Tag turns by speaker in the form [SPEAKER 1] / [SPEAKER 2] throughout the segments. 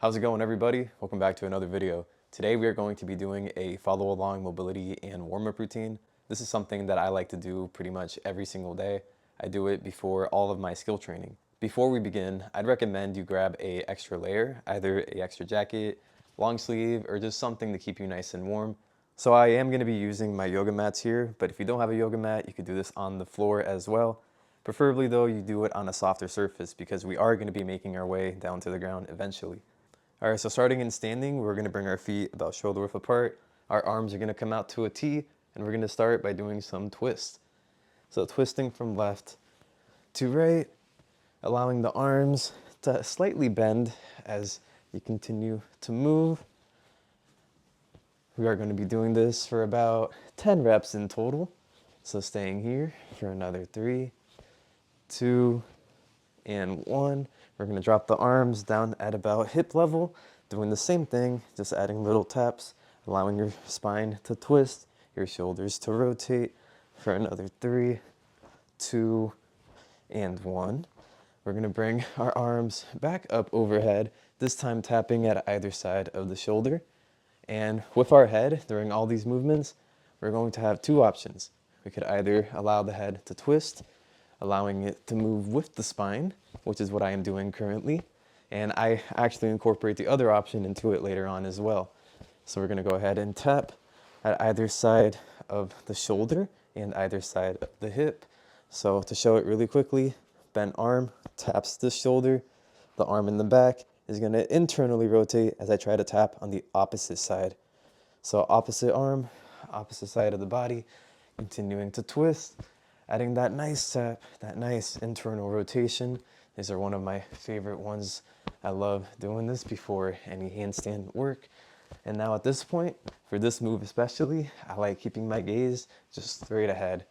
[SPEAKER 1] How's it going, everybody? Welcome back to another video. Today we are going to be doing a follow along mobility and warm-up routine. This is something that I like to do pretty much every single day. I do it before all of my skill training. Before we begin, I'd recommend you grab a extra layer, either a extra jacket, long sleeve, or just something to keep you nice and warm. So I am going to be using my yoga mats here, but if you don't have a yoga mat, you could do this on the floor as well. Preferably though, you do it on a softer surface because we are going to be making our way down to the ground eventually. All right, so starting in standing, we're gonna bring our feet about shoulder width apart. Our arms are gonna come out to a T, and we're gonna start by doing some twists. So twisting from left to right, allowing the arms to slightly bend as you continue to move. We are gonna be doing this for about 10 reps in total. So staying here for another 3, 2, and 1. We're gonna drop the arms down at about hip level, doing the same thing, just adding little taps, allowing your spine to twist, your shoulders to rotate for another 3, 2, and 1. We're gonna bring our arms back up overhead, this time tapping at either side of the shoulder. And with our head, during all these movements, we're going to have 2 options. We could either allow the head to twist, allowing it to move with the spine, which is what I am doing currently. And I actually incorporate the other option into it later on as well. So we're gonna go ahead and tap at either side of the shoulder and either side of the hip. So to show it really quickly, bent arm taps the shoulder, the arm in the back is gonna internally rotate as I try to tap on the opposite side. So opposite arm, opposite side of the body, continuing to twist, adding that nice tap, that nice internal rotation. These are one of my favorite ones. I love doing this before any handstand work. And now at this point, for this move especially, I like keeping my gaze just straight ahead,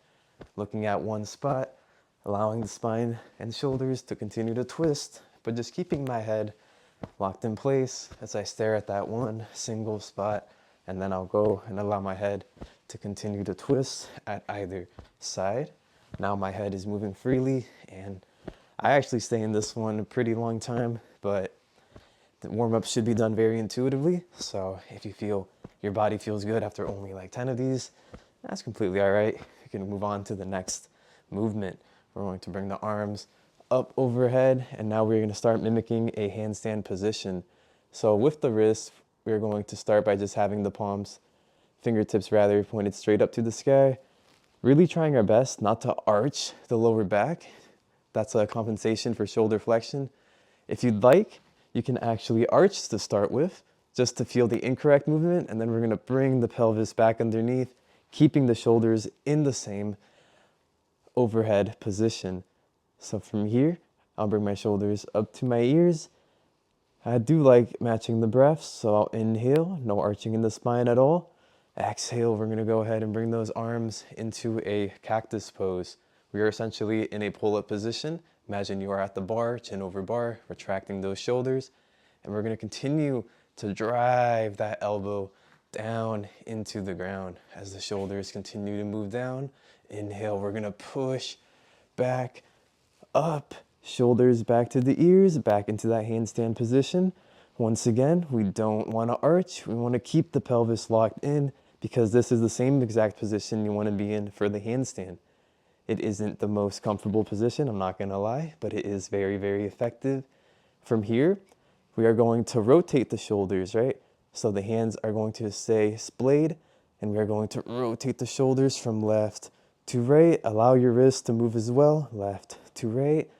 [SPEAKER 1] looking at one spot, allowing the spine and shoulders to continue to twist, but just keeping my head locked in place as I stare at that one single spot. And then I'll go and allow my head to continue to twist at either side. Now my head is moving freely, and I actually stay in this one a pretty long time, but the warm-up should be done very intuitively. So if you feel your body feels good after only like 10 of these, that's completely all right. You can move on to the next movement. We're going to bring the arms up overhead, and now we're going to start mimicking a handstand position. So with the wrists, we're going to start by just having the palms, fingertips rather, pointed straight up to the sky. Really trying our best not to arch the lower back. That's a compensation for shoulder flexion. If you'd like, you can actually arch to start with, just to feel the incorrect movement, and then we're gonna bring the pelvis back underneath, keeping the shoulders in the same overhead position. So from here, I'll bring my shoulders up to my ears. I do like matching the breath, so I'll inhale, no arching in the spine at all. Exhale, we're gonna go ahead and bring those arms into a cactus pose. We are essentially in a pull-up position. Imagine you are at the bar, chin over bar, retracting those shoulders. And we're gonna continue to drive that elbow down into the ground as the shoulders continue to move down. Inhale, we're gonna push back, up, shoulders back to the ears, back into that handstand position. Once again, we don't wanna arch. We wanna keep the pelvis locked in, because this is the same exact position you want to be in for the handstand. It isn't the most comfortable position, I'm not going to lie, but it is very, very effective. From here, we are going to rotate the shoulders, right? So the hands are going to stay splayed, and we are going to rotate the shoulders from left to right. Allow your wrists to move as well, left to right.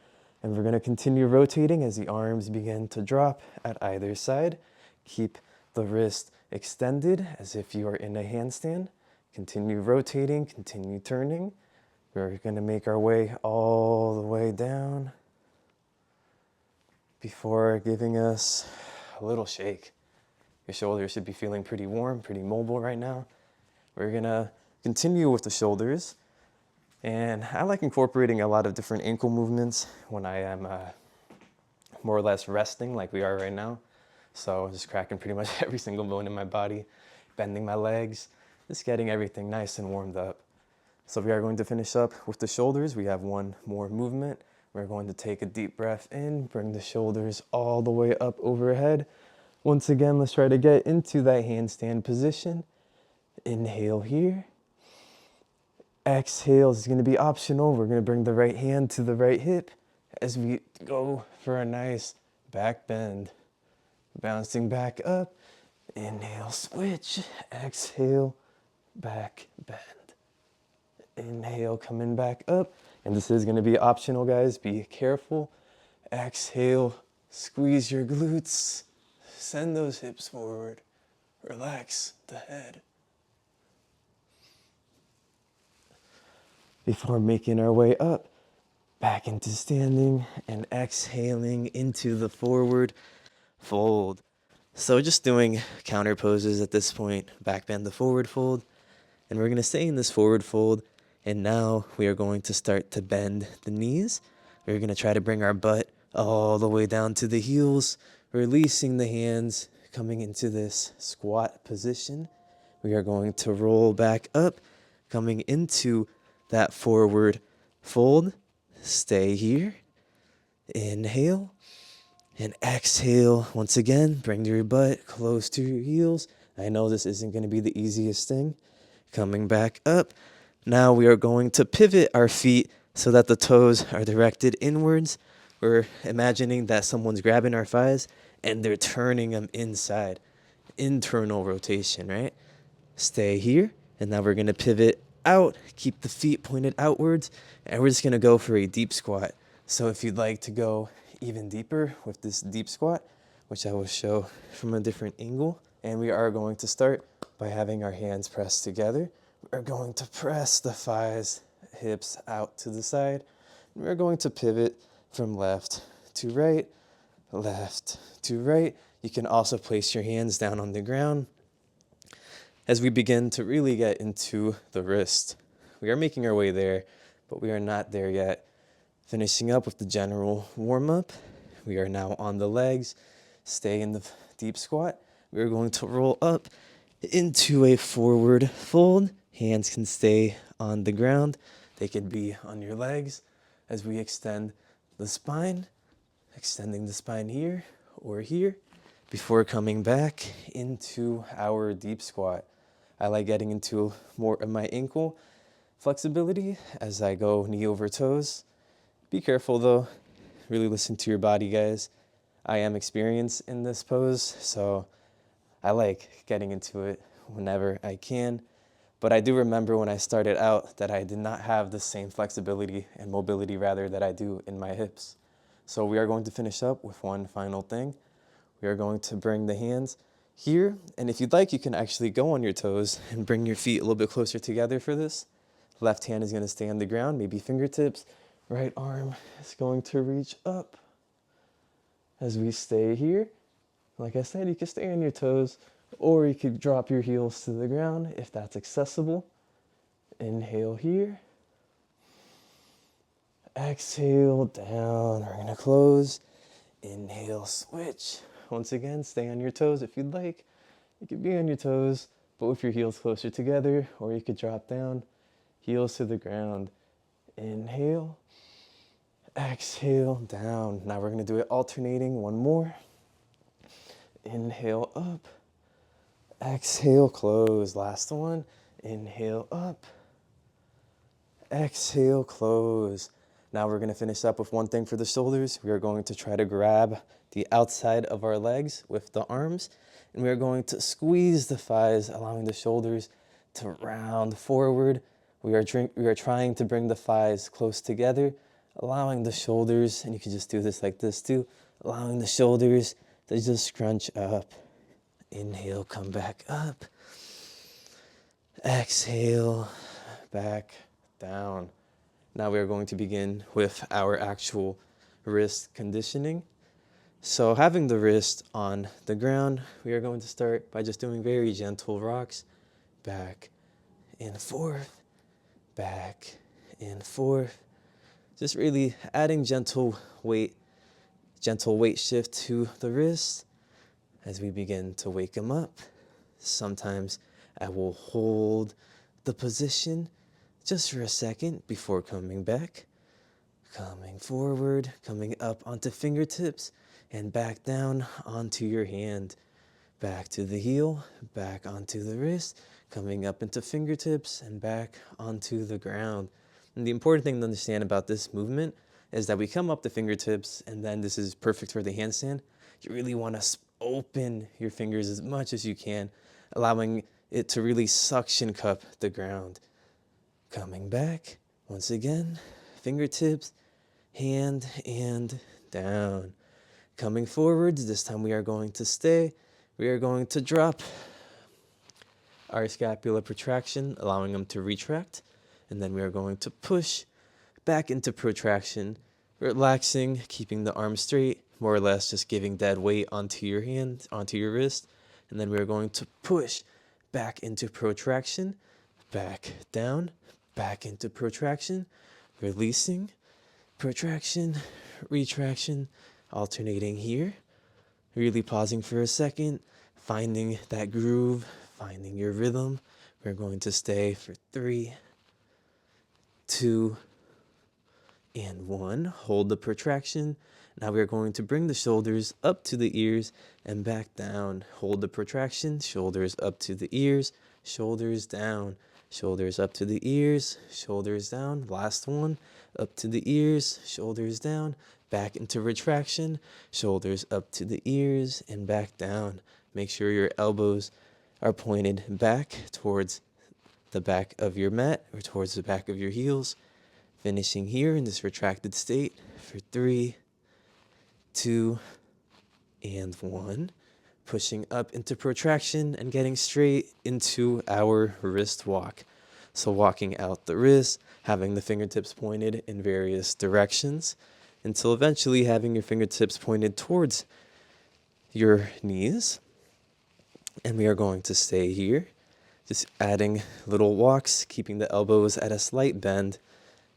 [SPEAKER 1] And we're going to continue rotating as the arms begin to drop at either side. Keep the wrist extended as if you are in a handstand. Continue rotating, continue turning. We're going to make our way all the way down before giving us a little shake. Your shoulders should be feeling pretty warm, pretty mobile right now. We're going to continue with the shoulders. And I like incorporating a lot of different ankle movements when I am more or less resting like we are right now. So just cracking pretty much every single bone in my body, bending my legs, just getting everything nice and warmed up. So we are going to finish up with the shoulders. We have one more movement. We're going to take a deep breath in, bring the shoulders all the way up overhead, Once again, let's try to get into that handstand position. Inhale here. Exhale is going to be optional. We're going to bring the right hand to the right hip as we go for a nice back bend. Bouncing back up. Inhale, switch. Exhale, back bend. Inhale, coming back up. And this is going to be optional, guys. Be careful. Exhale, squeeze your glutes. Send those hips forward. Relax the head. Before making our way up, back into standing and exhaling into the forward fold. So just doing counter poses at this point. Back bend the forward fold. And we're going to stay in this forward fold. And now we are going to start to bend the knees. We're going to try to bring our butt all the way down to the heels, releasing the hands, coming into this squat position. We are going to roll back up, coming into that forward fold. Stay here. Inhale and exhale. Once again, bring your butt close to your heels. I know this isn't going to be the easiest thing. Coming back up. Now we are going to pivot our feet so that the toes are directed inwards. We're imagining that someone's grabbing our thighs and they're turning them inside. Internal rotation, right? Stay here. And now we're going to pivot out. Keep the feet pointed outwards. And we're just going to go for a deep squat. So if you'd like to go even deeper with this deep squat, which I will show from a different angle. And we are going to start by having our hands pressed together. We're going to press the thighs, hips out to the side. And we're going to pivot from left to right, left to right. You can also place your hands down on the ground as we begin to really get into the wrist. We are making our way there, but we are not there yet. Finishing up with the general warm-up. We are now on the legs. Stay in the deep squat. We are going to roll up into a forward fold. Hands can stay on the ground. They can be on your legs as we extend the spine, extending the spine here or here before coming back into our deep squat. I like getting into more of my ankle flexibility as I go knee over toes. Be careful though. Really listen to your body, guys. I am experienced in this pose, so I like getting into it whenever I can. But I do remember when I started out that I did not have the same flexibility and mobility rather that I do in my hips. So we are going to finish up with one final thing. We are going to bring the hands here. And if you'd like, you can actually go on your toes and bring your feet a little bit closer together for this. Left hand is going to stay on the ground, maybe fingertips. Right arm is going to reach up as we stay here. Like I said, you can stay on your toes, or you could drop your heels to the ground if that's accessible. Inhale here. Exhale down. We're going to close. Inhale, switch. Once again, stay on your toes if you'd like. You could be on your toes, but with your heels closer together, or you could drop down, heels to the ground. Inhale. Exhale down. Now we're going to do it alternating. One more. Inhale up. Exhale, close. Last one. Inhale up. Exhale, close. Now we're going to finish up with one thing for the shoulders. We are going to try to grab the outside of our legs with the arms. And we are going to squeeze the thighs, allowing the shoulders to round forward. We are trying to bring the thighs close together, allowing the shoulders, and you can just do this like this too, allowing the shoulders to just scrunch up. Inhale, come back up. Exhale, back down. Now we are going to begin with our actual wrist conditioning. So having the wrist on the ground, we are going to start by just doing very gentle rocks. Back and forth, back and forth. Just really adding gentle weight shift to the wrist as we begin to wake them up. Sometimes I will hold the position just for a second before coming back. Coming forward, coming up onto fingertips and back down onto your hand. back to the heel, back onto the wrist, coming up into fingertips and back onto the ground. And the important thing to understand about this movement is that we come up the fingertips, and then this is perfect for the handstand. You really want to open your fingers as much as you can, allowing it to really suction cup the ground. Coming back, once again, fingertips, hand, and down. Coming forwards, this time we are going to stay. We are going to drop our scapula protraction, allowing them to retract. And then we are going to push back into protraction, relaxing, keeping the arm straight, more or less just giving dead weight onto your hand, onto your wrist. And then we are going to push back into protraction, back down, back into protraction, releasing, protraction, retraction, alternating here, really pausing for a second, finding that groove, finding your rhythm. We're going to stay for 3, 2, and 1. Hold the protraction. Now we are going to bring the shoulders up to the ears and back down. Hold the protraction, shoulders up to the ears, shoulders down, shoulders up to the ears, shoulders down. Last one, up to the ears, shoulders down, back into retraction, shoulders up to the ears and back down. Make sure your elbows are pointed back towards the back of your mat or towards the back of your heels. Finishing here in this retracted state for 3, 2, and 1. Pushing up into protraction and getting straight into our wrist walk. So walking out the wrist, having the fingertips pointed in various directions, until eventually having your fingertips pointed towards your knees. And we are going to stay here, just adding little walks, keeping the elbows at a slight bend,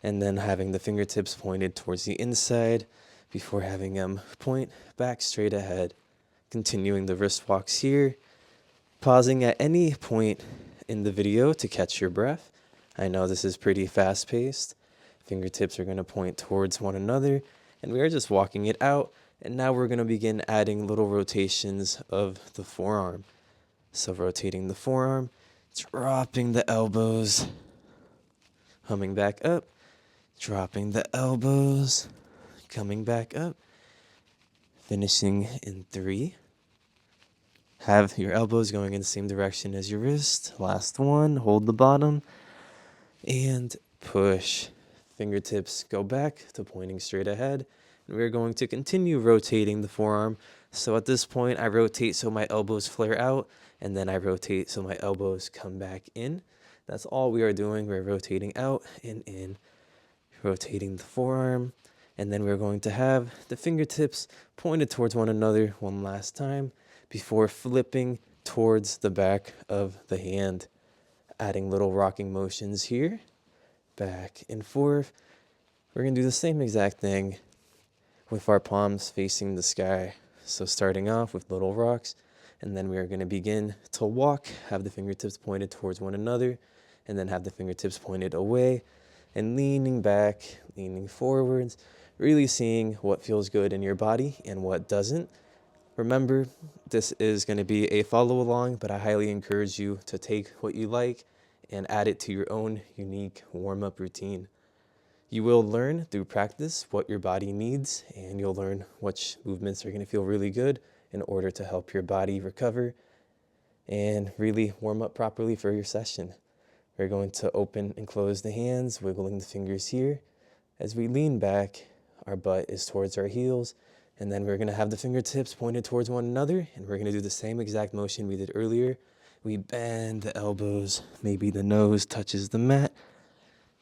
[SPEAKER 1] and then having the fingertips pointed towards the inside before having them point back straight ahead. Continuing the wrist walks here, pausing at any point in the video to catch your breath. I know this is pretty fast-paced. Fingertips are going to point towards one another, and we are just walking it out. And now we're going to begin adding little rotations of the forearm. So rotating the forearm, dropping the elbows, coming back up, dropping the elbows, coming back up, finishing in 3. Have your elbows going in the same direction as your wrist. Last one, hold the bottom, and push. Fingertips go back to pointing straight ahead. And we're going to continue rotating the forearm. So at this point, I rotate so my elbows flare out, and then I rotate so my elbows come back in. That's all we are doing. We're rotating out and in, rotating the forearm. And then we're going to have the fingertips pointed towards one another one last time before flipping towards the back of the hand. Adding little rocking motions here, back and forth. We're going to do the same exact thing with our palms facing the sky. So starting off with little rocks, and then we are going to begin to walk, have the fingertips pointed towards one another, and then have the fingertips pointed away, and leaning back, leaning forwards, really seeing what feels good in your body and what doesn't. Remember, this is going to be a follow along, but I highly encourage you to take what you like and add it to your own unique warm-up routine. You will learn through practice what your body needs, and you'll learn which movements are going to feel really good in order to help your body recover and really warm up properly for your session. We're going to open and close the hands, wiggling the fingers here. As we lean back, our butt is towards our heels, and then we're going to have the fingertips pointed towards one another, and we're going to do the same exact motion we did earlier. We bend the elbows, maybe the nose touches the mat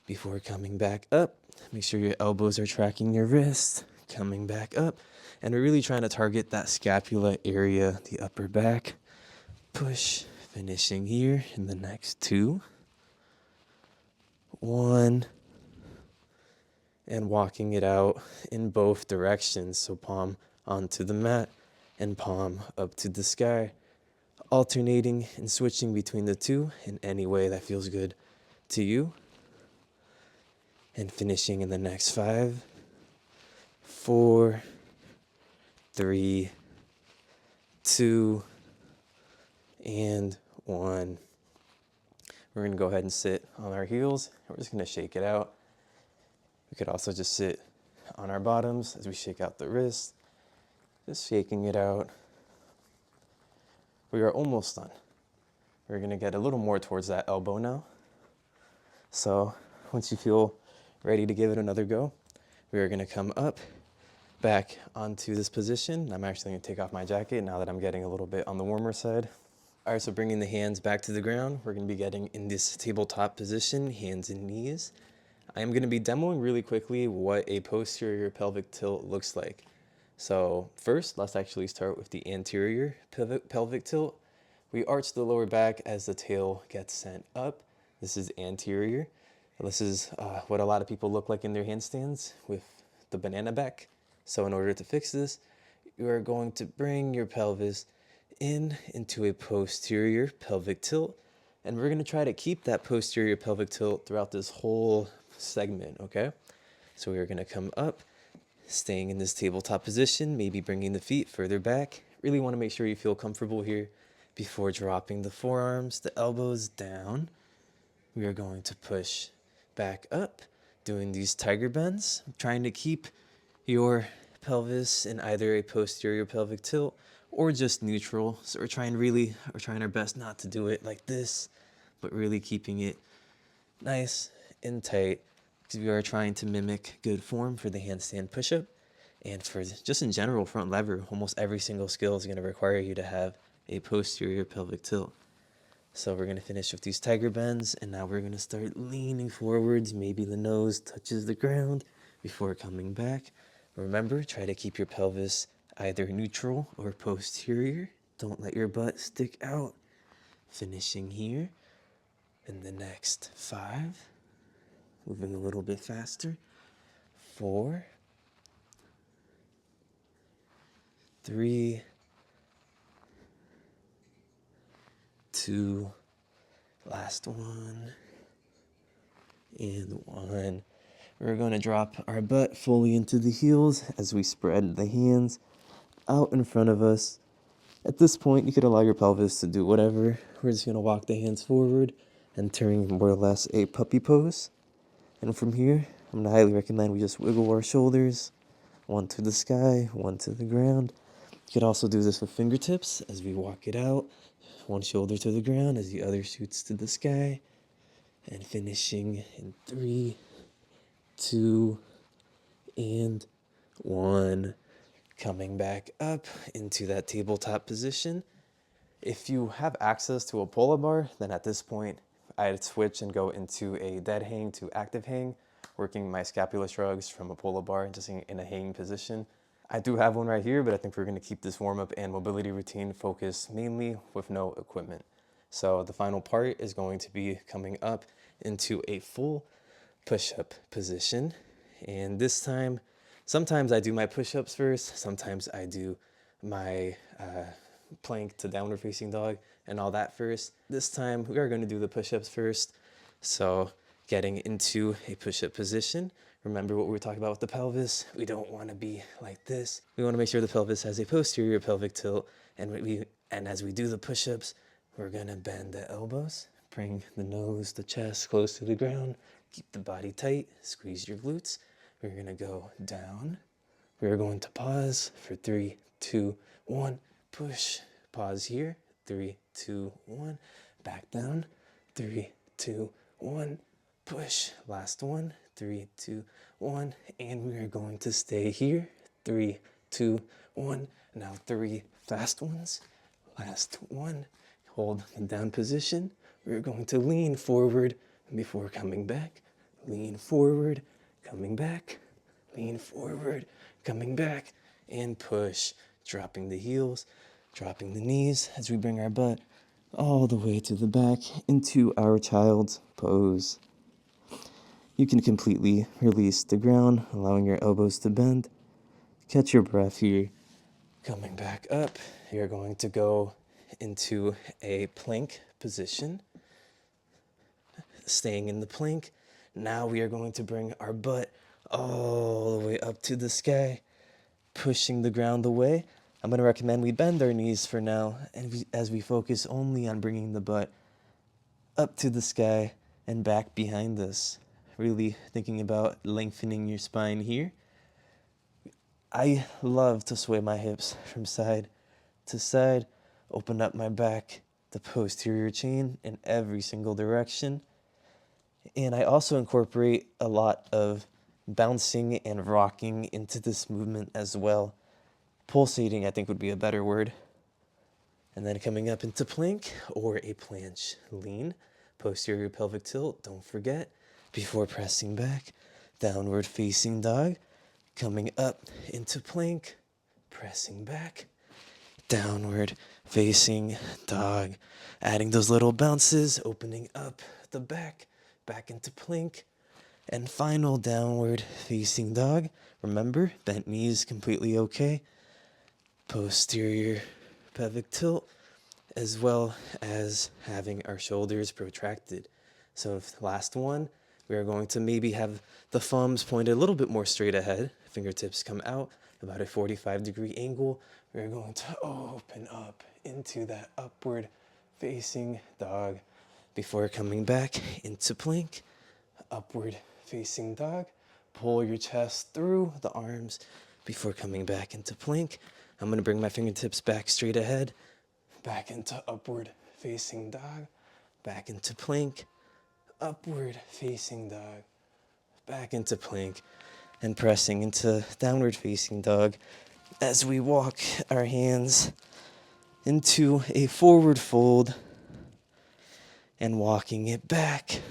[SPEAKER 1] before coming back up. Make sure your elbows are tracking your wrists, coming back up. And we're really trying to target that scapula area, the upper back. Push, finishing here in the next 2. 1. And walking it out in both directions. So palm onto the mat and palm up to the sky. Alternating and switching between the two in any way that feels good to you. And finishing in the next 5, 4, 3, 2, and 1. We're gonna go ahead and sit on our heels. We're just gonna shake it out. We could also just sit on our bottoms as we shake out the wrist, just shaking it out. We are almost done. We're gonna get a little more towards that elbow now. So once you feel ready to give it another go, we are gonna come up, back onto this position. I'm actually gonna take off my jacket now that I'm getting a little bit on the warmer side. All right, so bringing the hands back to the ground, we're gonna be getting in this tabletop position, hands and knees. I am gonna be demoing really quickly what a posterior pelvic tilt looks like. So first, let's actually start with the anterior pelvic tilt. We arch the lower back as the tail gets sent up. This is anterior. This is what a lot of people look like in their handstands with the banana back. So in order to fix this, you are going to bring your pelvis into a posterior pelvic tilt. And we're gonna try to keep that posterior pelvic tilt throughout this whole segment, okay? So we're gonna come up, staying in this tabletop position, maybe bringing the feet further back. Really wanna make sure you feel comfortable here before dropping the forearms, the elbows down. We are going to push back up, doing these tiger bends, trying to keep your pelvis in either a posterior pelvic tilt or just neutral. So we're trying our best not to do it like this, but really keeping it nice and tight, because we are trying to mimic good form for the handstand push-up. And for just in general, front lever, almost every single skill is going to require you to have a posterior pelvic tilt. So we're going to finish with these tiger bends, and now we're going to start leaning forwards. Maybe the nose touches the ground before coming back. Remember, try to keep your pelvis either neutral or posterior. Don't let your butt stick out. Finishing here in the next 5. Moving a little bit faster. 4, 3, 2, last one, and 1. We're going to drop our butt fully into the heels as we spread the hands out in front of us. At this point, you could allow your pelvis to do whatever. We're just going to walk the hands forward and turn more or less a puppy pose. And from here, I'm going to highly recommend we just wiggle our shoulders, one to the sky, one to the ground. You could also do this with fingertips as we walk it out. One shoulder to the ground as the other shoots to the sky. And finishing in 3, 2, and 1. Coming back up into that tabletop position. If you have access to a pull-up bar, then at this point, I'd switch and go into a dead hang to active hang, working my scapula shrugs from a pull-up bar, just in a hanging position. I do have one right here, but I think we're gonna keep this warm-up and mobility routine focused mainly with no equipment. So the final part is going to be coming up into a full push-up position. And this time, sometimes I do my push-ups first, sometimes I do my plank to downward facing dog and all that first. This time we are going to do the push-ups first. So getting into a push-up position. Remember what we were talking about with the pelvis. We don't want to be like this. We want to make sure the pelvis has a posterior pelvic tilt. And as we do the push-ups, we're going to bend the elbows, bring the nose, the chest close to the ground, keep the body tight, squeeze your glutes. We're going to go down. We're going to pause for 3, 2, 1. Push. Pause here. 3, 2, 1. Back down. 3, 2, 1. Push. Last one. 3, 2, 1. And we are going to stay here. 3, 2, 1. Now 3 fast ones. Last one. Hold the down position. We're going to lean forward before coming back. Lean forward, coming back. Lean forward, coming back. And push. Dropping the heels, dropping the knees as we bring our butt all the way to the back into our child's pose. You can completely release the ground, allowing your elbows to bend. Catch your breath here. Coming back up, you're going to go into a plank position. Staying in the plank. Now we are going to bring our butt all the way up to the sky, pushing the ground away.
[SPEAKER 2] I'm going to recommend we bend our knees for now, and as we focus only on bringing the butt up to the sky and back behind us. Really thinking about lengthening your spine here. I love to sway my hips from side to side, open up my back, the posterior chain in every single direction. And I also incorporate a lot of bouncing and rocking into this movement as well. Pulsating, I think, would be a better word. And then coming up into plank or a planche lean. Posterior pelvic tilt, don't forget, before pressing back. Downward facing dog. Coming up into plank, pressing back. Downward facing dog. Adding those little bounces, opening up the back, back into plank. And final downward facing dog. Remember, bent knees completely okay. Posterior pelvic tilt, as well as having our shoulders protracted. So the last one, we are going to maybe have the thumbs pointed a little bit more straight ahead. Fingertips come out about a 45-degree angle. We are going to open up into that upward facing dog before coming back into plank. Upward facing dog. Pull your chest through the arms before coming back into plank. I'm going to bring my fingertips back straight ahead, back into upward facing dog, back into plank, upward facing dog, back into plank, and pressing into downward facing dog as we walk our hands into a forward fold and walking it back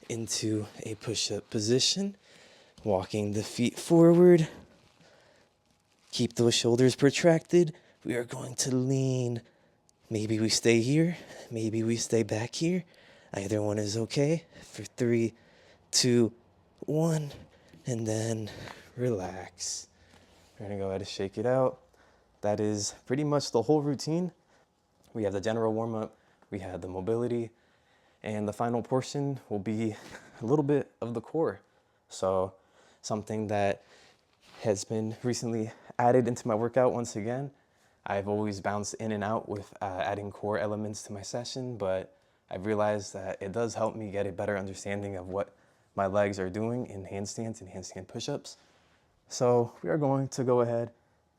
[SPEAKER 2] into a push-up position, walking the feet forward. Keep those shoulders protracted. We are going to lean. Maybe we stay here. Maybe we stay back here. Either one is okay. For 3, 2, 1. And then relax. We're going to go ahead and shake it out. That is pretty much the whole routine. We have the general warm-up. We have the mobility. And the final portion will be a little bit of the core. So something that has been recently added into my workout once again. I've always bounced in and out with adding core elements to my session, but I've realized that it does help me get a better understanding of what my legs are doing in handstands and handstand push-ups. So we are going to go ahead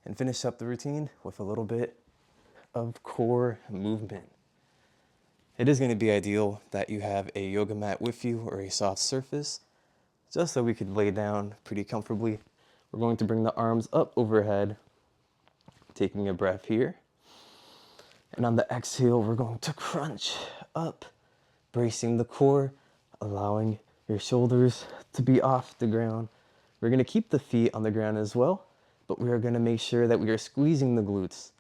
[SPEAKER 2] and finish up the routine with a little bit of core movement. It is going to be ideal that you have a yoga mat with you or a soft surface, just so we could lay down pretty comfortably. We're going to bring the arms up overhead, taking a breath here. And on the exhale, we're going to crunch up, bracing the core, allowing your shoulders to be off the ground. We're going to keep the feet on the ground as well, but we are going to make sure that we are squeezing the glutes.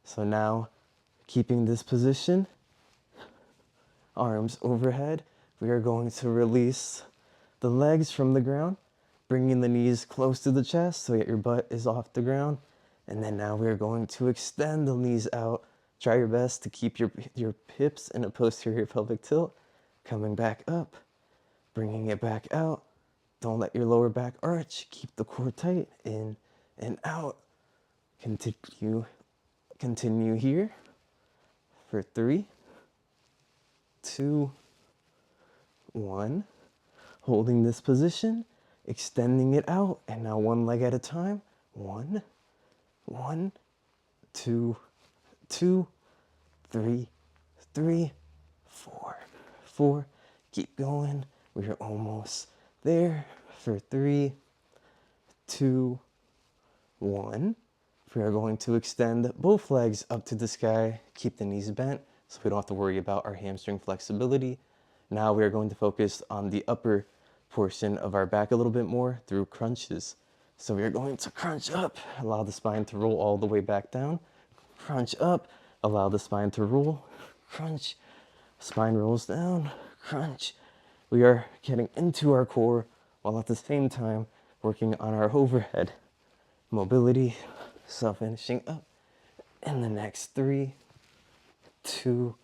[SPEAKER 2] So now, keeping this position, arms overhead, we are going to release the legs from the ground, bringing the knees close to the chest so that your butt is off the ground. And then now we are going to extend the knees out. Try your best to keep your hips in a posterior pelvic tilt. Coming back up, bringing it back out. Don't let your lower back arch. Keep the core tight, in and out. Continue here for 3, 2, 1. Holding this position, extending it out, and now one leg at a time. 1, 2, 2, 3, 3, 4. Keep going. We are almost there for 3, 2, 1. We are going to extend both legs up to the sky. Keep the knees bent so we don't have to worry about our hamstring flexibility. Now we are going to focus on the upper portion of our back a little bit more through crunches. So we are going to crunch up, allow the spine to roll all the way back down. Crunch up, allow the spine to roll. Crunch, spine rolls down. Crunch. We are getting into our core while at the same time working on our overhead mobility. So finishing up in the next 3, 2,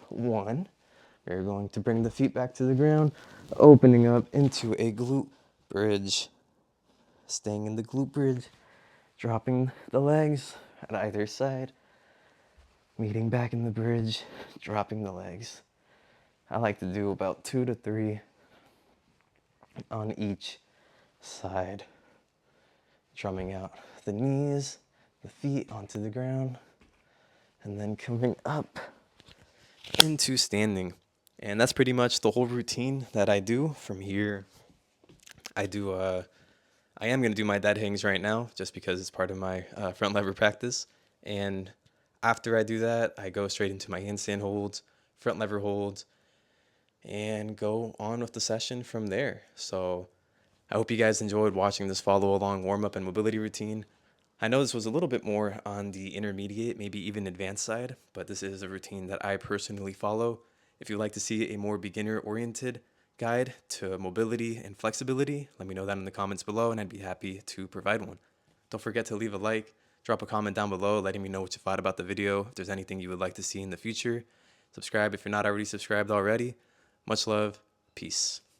[SPEAKER 2] 1. We're going to bring the feet back to the ground, opening up into a glute bridge. Staying in the glute bridge, dropping the legs at either side, meeting back in the bridge, dropping the legs. I like to do about 2 to 3 on each side, drumming out the knees, the feet onto the ground, and then coming up into standing. And that's pretty much the whole routine that I do. From here, I am going to do my dead hangs right now just because it's part of my front lever practice. And after I do that, I go straight into my handstand holds, front lever holds, and go on with the session from there. So I hope you guys enjoyed watching this follow along warm up and mobility routine. I know this was a little bit more on the intermediate, maybe even advanced side, but this is a routine that I personally follow. If you'd like to see a more beginner oriented guide to mobility and flexibility, let me know that in the comments below and I'd be happy to provide one. Don't forget to leave a like, drop a comment down below letting me know what you thought about the video, if there's anything you would like to see in the future. Subscribe if you're not already subscribed already. Much love. Peace.